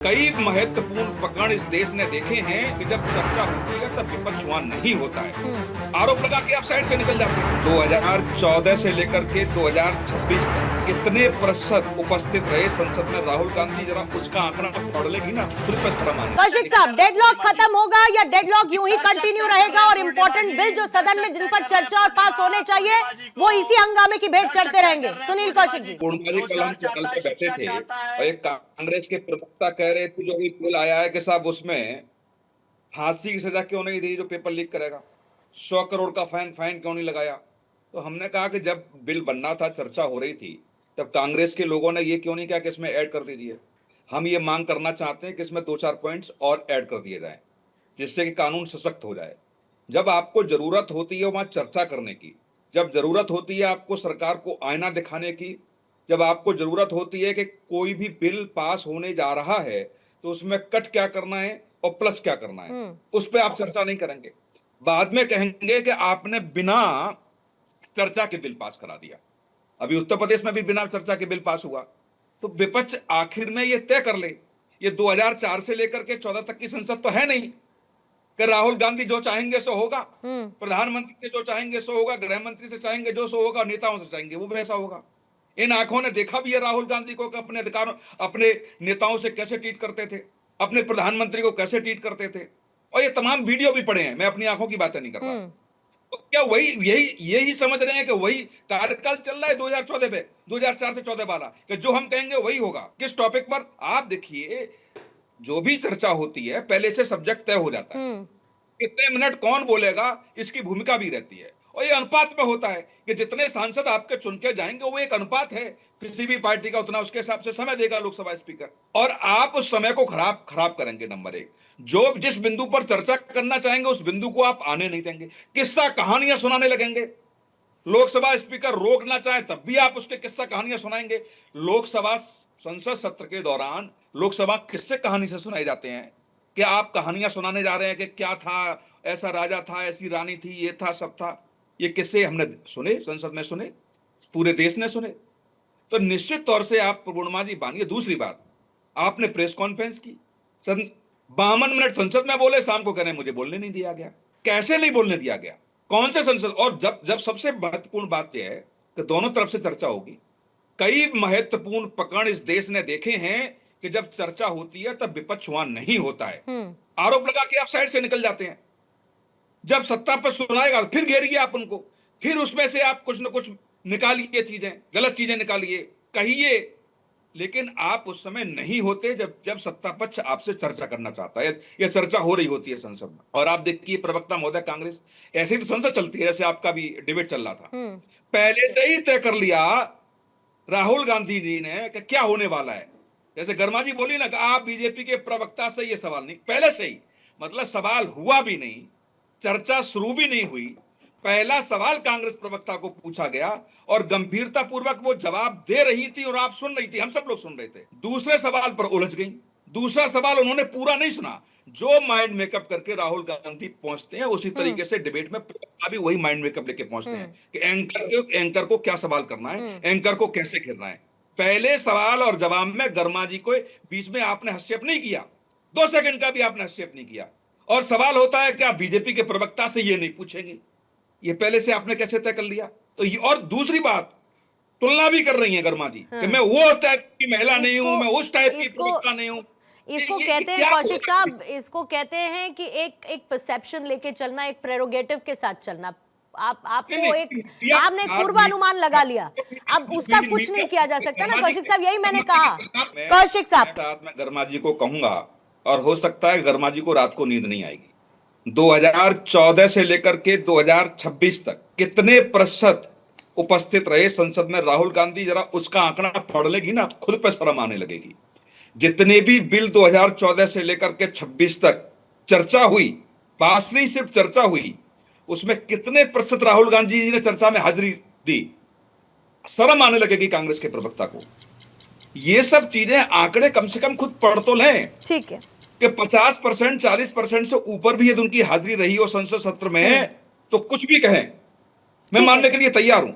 कई महत्वपूर्ण प्रकरण इस देश ने देखे हैं कि जब चर्चा होती है तब विपक्ष वहां नहीं होता है। आरोप लगा के आप साइड से निकल जाते हैं। 2014 से लेकर के 2026 तक कितने प्रतिशत उपस्थित रहे संसद में राहुल गांधी, जरा उसका आंकड़ा पढ़ लेगी ना, खुद पे शर्म आने। कौशिक साहब, डेडलॉक खत्म होगा या डेडलॉक यूं ही कंटिन्यू रहेगा और इम्पोर्टेंट बिल जो सदन में जिन पर चर्चा और पास होने चाहिए वो इसी हंगामे की भेंट चढ़ते रहेंगे? सुनील कौशिक जी। कल हम पे बैठे थे और एक कांग्रेस के प्रवक्ता कह रहे थे जो भी बिल आया है कि साहब उसमें फांसी की सजा क्यों नहीं दी जो पेपर लीक करेगा, 100 करोड़ का फाइन क्यों नहीं लगाया। तो हमने कहा कि जब बिल बनना था, चर्चा हो रही थी, तब कांग्रेस के लोगों ने ये क्यों नहीं कहा कि इसमें ऐड कर दीजिए। हम ये मांग करना चाहते हैं कि इसमें 2-4 पॉइंट्स और ऐड कर दिए जाएं जिससे कि कानून सशक्त हो जाए। जब आपको जरूरत होती है वहां चर्चा करने की, जब जरूरत होती है आपको सरकार को आईना दिखाने की, जब आपको जरूरत होती है कि कोई भी बिल पास होने जा रहा है तो उसमें कट क्या करना है और प्लस क्या करना है, उस पर आप चर्चा नहीं करेंगे। बाद में कहेंगे कि आपने बिना चर्चा के बिल पास करा दिया। अभी उत्तर प्रदेश में भी बिना चर्चा के बिल पास हुआ। तो विपक्ष आखिर में ये तय कर ले, ये 2004 से लेकर के 14 तक की संसद तो है नहीं कि राहुल गांधी जो चाहेंगे सो होगा, प्रधानमंत्री से जो चाहेंगे सो होगा, गृह मंत्री से चाहेंगे जो सो होगा, नेताओं से चाहेंगे वो वैसा होगा। इन आंखों ने देखा भी है राहुल गांधी को कि अपने अधिकारों, अपने नेताओं से कैसे ट्रीट करते थे, अपने प्रधानमंत्री को कैसे ट्रीट करते थे, और ये तमाम वीडियो भी पड़े हैं। मैं अपनी आंखों की बातें नहीं कर रहा। तो क्या वही यही समझ रहे हैं कि वही कार्यकाल चल रहा है 2014 पे, 2004 से 14 वाला, कि जो हम कहेंगे वही होगा। किस टॉपिक पर आप देखिए, जो भी चर्चा होती है पहले से सब्जेक्ट तय हो जाता है, कितने मिनट कौन बोलेगा इसकी भूमिका भी रहती है, और ये अनुपात में होता है कि जितने सांसद आपके चुन के जाएंगे वो एक अनुपात है, किसी भी पार्टी का उतना उसके हिसाब से समय देगा लोकसभा स्पीकर, और आप उस समय को खराब करेंगे। नंबर एक, जो जिस बिंदु पर चर्चा करना चाहेंगे उस बिंदु को आप आने नहीं देंगे, किस्सा कहानियां सुनाने लगेंगे। लोकसभा स्पीकर रोकना चाहे तब भी आप उसके किस्सा कहानियां सुनाएंगे। लोकसभा संसद सत्र के दौरान लोकसभा किस्से कहानी से सुनाए जाते हैं कि आप कहानियां सुनाने जा रहे हैं कि क्या था, ऐसा राजा था, ऐसी रानी थी, ये था, सब था। ये किस्से हमने सुने, संसद में सुने, पूरे देश ने सुने। तो निश्चित तौर से आप पूर्णिमा जी मानिए। दूसरी बात, आपने प्रेस कॉन्फ्रेंस की, 52 मिनट संसद में बोले, शाम को कह रहे हैं मुझे बोलने नहीं दिया गया। कैसे नहीं बोलने दिया गया, कौन से संसद? और जब सबसे महत्वपूर्ण बात यह है कि दोनों तरफ से चर्चा होगी। कई महत्वपूर्ण प्रकरण इस देश ने देखे हैं कि जब चर्चा होती है तब विपक्ष वहां नहीं होता है। आरोप लगा के आप साइड से निकल जाते हैं। जब सत्ता पर सुनाएगा फिर घेरिए आप उनको, फिर उसमें से आप कुछ न कुछ निकालिए, चीजें, गलत चीजें निकालिए, कहिए, लेकिन आप उस समय नहीं होते जब सत्ता पक्ष आपसे चर्चा करना चाहता है या चर्चा हो रही होती है संसद में। और आप देखिए प्रवक्ता महोदय कांग्रेस, ऐसे ही तो संसद चलती है, जैसे आपका भी डिबेट चल रहा था, पहले से ही तय कर लिया राहुल गांधी जी ने कि क्या होने वाला है। जैसे गर्मा जी बोली ना कि आप बीजेपी के प्रवक्ता से ये सवाल नहीं, पहले से ही, मतलब सवाल हुआ भी नहीं, चर्चा शुरू भी नहीं हुई, पहला सवाल कांग्रेस प्रवक्ता को पूछा गया और गंभीरता पूर्वक वो जवाब दे रही थी और आप सुन रही थी, हम सब लोग सुन रहे थे। दूसरे सवाल पर उलझ गई, दूसरा सवाल उन्होंने पूरा नहीं सुना। जो माइंड मेकअप करके राहुल गांधी पहुंचते हैं उसी तरीके से डिबेट में प्रवक्ता भी वही माइंड मेकअप लेके पहुंचते हैं कि एंकर को क्या सवाल करना है, एंकर को कैसे घेरना है। पहले सवाल और जवाब में गर्मा जी को बीच में आपने हस्तक्षेप नहीं किया, 2 सेकंड का भी आपने हस्तक्षेप नहीं किया। और सवाल होता है कि आप बीजेपी के प्रवक्ता से ये नहीं पूछेंगे, ये पहले से आपने कैसे तय कर लिया? तो ये, और दूसरी बात, तुलना भी कर रही है गर्मा जी कि मैं वो टाइप की महिला नहीं हूं, मैं उस टाइप की प्रवक्ता नहीं हूं। इसको कहते हैं कौशिक साहब, इसको कहते हैं कि एक परसेप्शन लेके चलना, एक प्रेरोगेटिव के साथ चलना। आपको आपने पूर्वानुमान लगा लिया, अब उसका कुछ नहीं किया जा सकता ना कौशिक साहब, यही मैंने कहा। कौशिक साहब, मैं गर्मा जी को कहूंगा, और हो सकता है गर्मा जी को रात को नींद नहीं आएगी, 2014 से लेकर के 2026 तक कितने प्रतिशत उपस्थित रहे संसद में राहुल गांधी, जरा उसका आंकड़ा पढ़ लेगी ना, खुद पे शर्म आने लगेगी। जितने भी बिल 2014 से लेकर के 26 तक चर्चा हुई, पास नहीं सिर्फ चर्चा हुई, उसमें कितने प्रतिशत राहुल गांधी जी ने चर्चा में हाजिरी दी, शर्म आने लगेगी कांग्रेस के प्रवक्ता को। ये सब चीजें, आंकड़े कम से कम खुद पढ़ तो लें, ठीक है, कि 50%, 40% से ऊपर भी यदि उनकी हाजिरी रही हो संसद सत्र में तो कुछ भी कहें, मैं मानने के लिए तैयार हूं।